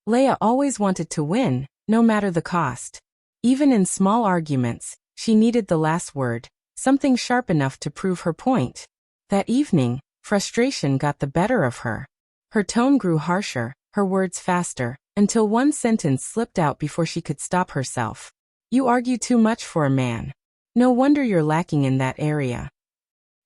Leia always wanted to win, no matter the cost. Even in small arguments, she needed the last word, something sharp enough to prove her point. That evening, frustration got the better of her. Her tone grew harsher, her words faster, until one sentence slipped out before she could stop herself. "You argue too much for a man. No wonder you're lacking in that area."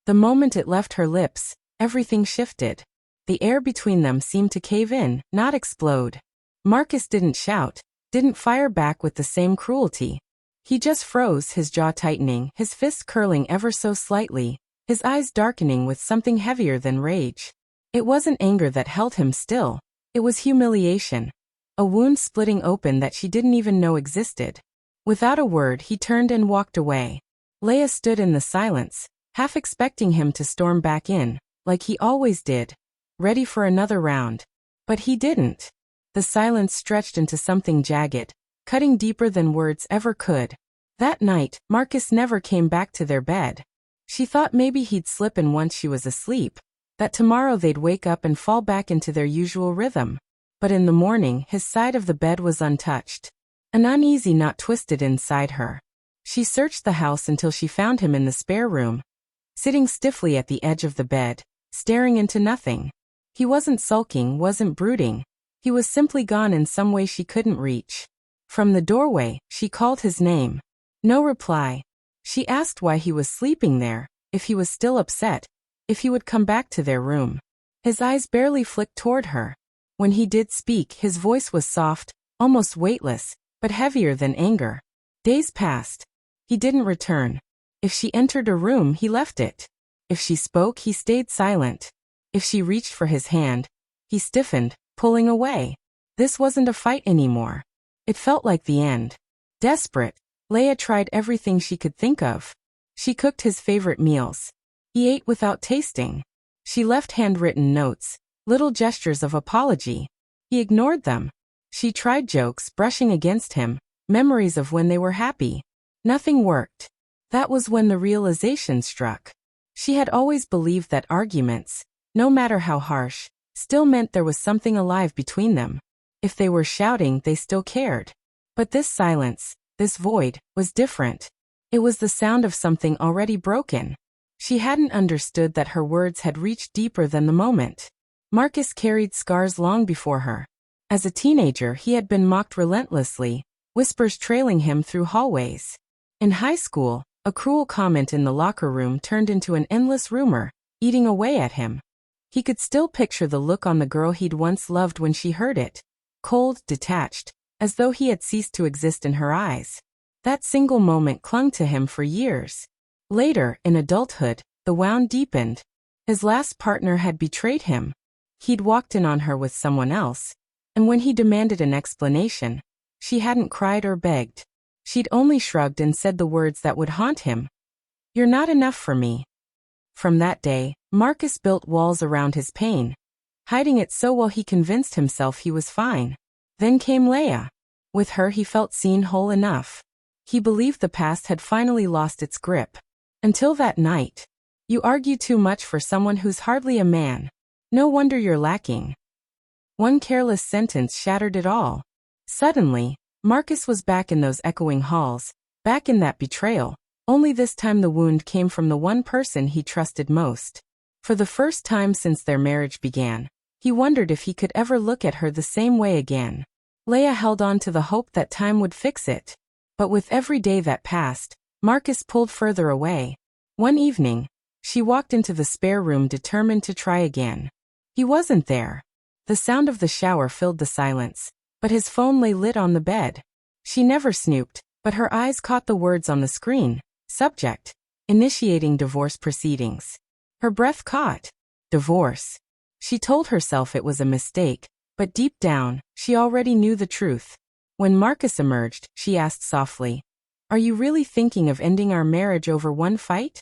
The moment it left her lips, everything shifted. The air between them seemed to cave in, not explode. Marcus didn't shout, didn't fire back with the same cruelty. He just froze, his jaw tightening, his fist curling ever so slightly, his eyes darkening with something heavier than rage. It wasn't anger that held him still. It was humiliation. A wound splitting open that she didn't even know existed. Without a word, he turned and walked away. Leia stood in the silence, half expecting him to storm back in, like he always did, ready for another round. But he didn't. The silence stretched into something jagged, cutting deeper than words ever could. That night, Marcus never came back to their bed. She thought maybe he'd slip in once she was asleep, that tomorrow they'd wake up and fall back into their usual rhythm. But in the morning, his side of the bed was untouched. An uneasy knot twisted inside her. She searched the house until she found him in the spare room, sitting stiffly at the edge of the bed, staring into nothing. He wasn't sulking, wasn't brooding. He was simply gone in some way she couldn't reach. From the doorway, she called his name. No reply. She asked why he was sleeping there, if he was still upset, if he would come back to their room. His eyes barely flicked toward her. When he did speak, his voice was soft, almost weightless, but heavier than anger. Days passed. He didn't return. If she entered a room, he left it. If she spoke, he stayed silent. If she reached for his hand, he stiffened, pulling away. This wasn't a fight anymore. It felt like the end. Desperate, Leia tried everything she could think of. She cooked his favorite meals. He ate without tasting. She left handwritten notes, little gestures of apology. He ignored them. She tried jokes, brushing against him, memories of when they were happy. Nothing worked. That was when the realization struck. She had always believed that arguments, no matter how harsh, still meant there was something alive between them. If they were shouting, they still cared. But this silence, this void, was different. It was the sound of something already broken. She hadn't understood that her words had reached deeper than the moment. Marcus carried scars long before her. As a teenager, he had been mocked relentlessly, whispers trailing him through hallways. In high school, a cruel comment in the locker room turned into an endless rumor, eating away at him. He could still picture the look on the girl he'd once loved when she heard it. Cold, detached, as though he had ceased to exist in her eyes. That single moment clung to him for years. Later, in adulthood, the wound deepened. His last partner had betrayed him. He'd walked in on her with someone else. And when he demanded an explanation, she hadn't cried or begged. She'd only shrugged and said the words that would haunt him. "You're not enough for me." From that day, Marcus built walls around his pain, hiding it so well he convinced himself he was fine. Then came Leia. With her he felt seen, whole enough. He believed the past had finally lost its grip. Until that night. "You argue too much for someone who's hardly a man. No wonder you're lacking." One careless sentence shattered it all. Suddenly, Marcus was back in those echoing halls, back in that betrayal, only this time the wound came from the one person he trusted most. For the first time since their marriage began, he wondered if he could ever look at her the same way again. Leia held on to the hope that time would fix it. But with every day that passed, Marcus pulled further away. One evening, she walked into the spare room determined to try again. He wasn't there. The sound of the shower filled the silence, but his phone lay lit on the bed. She never snooped, but her eyes caught the words on the screen. Subject: initiating divorce proceedings. Her breath caught. Divorce. She told herself it was a mistake, but deep down, she already knew the truth. When Marcus emerged, she asked softly, "Are you really thinking of ending our marriage over one fight?"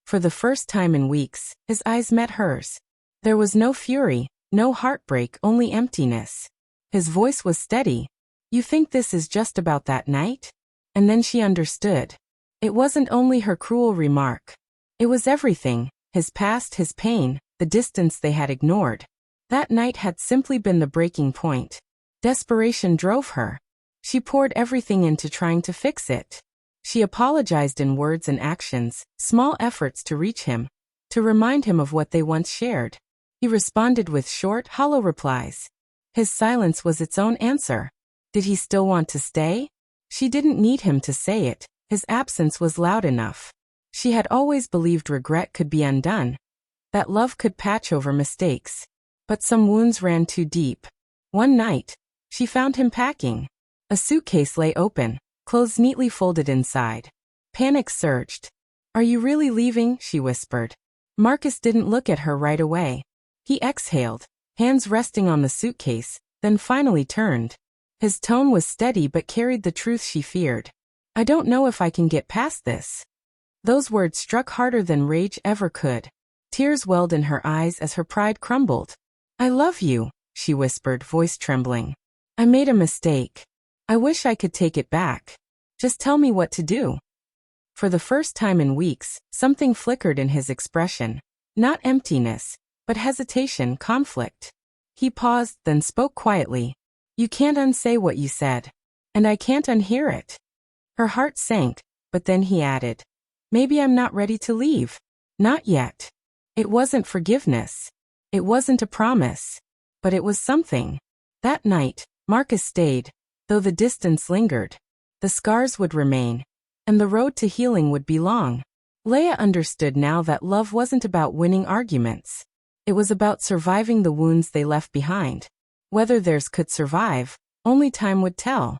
For the first time in weeks, his eyes met hers. There was no fury, no heartbreak, only emptiness. His voice was steady. "You think this is just about that night?" And then she understood. It wasn't only her cruel remark. It was everything, his past, his pain, the distance they had ignored. That night had simply been the breaking point. Desperation drove her. She poured everything into trying to fix it. She apologized in words and actions, small efforts to reach him, to remind him of what they once shared. He responded with short, hollow replies. His silence was its own answer. Did he still want to stay? She didn't need him to say it. His absence was loud enough. She had always believed regret could be undone, that love could patch over mistakes. But some wounds ran too deep. One night, she found him packing. A suitcase lay open, clothes neatly folded inside. Panic surged. "Are you really leaving?" she whispered. Marcus didn't look at her right away. He exhaled, hands resting on the suitcase, then finally turned. His tone was steady but carried the truth she feared. "I don't know if I can get past this." Those words struck harder than rage ever could. Tears welled in her eyes as her pride crumbled. "I love you," she whispered, voice trembling. "I made a mistake. I wish I could take it back. Just tell me what to do." For the first time in weeks, something flickered in his expression. Not emptiness, but hesitation, conflict. He paused, then spoke quietly. "You can't unsay what you said. And I can't unhear it." Her heart sank, but then he added, "Maybe I'm not ready to leave. Not yet." It wasn't forgiveness. It wasn't a promise. But it was something. That night, Marcus stayed, though the distance lingered. The scars would remain, and the road to healing would be long. Leia understood now that love wasn't about winning arguments. It was about surviving the wounds they left behind. Whether theirs could survive, only time would tell.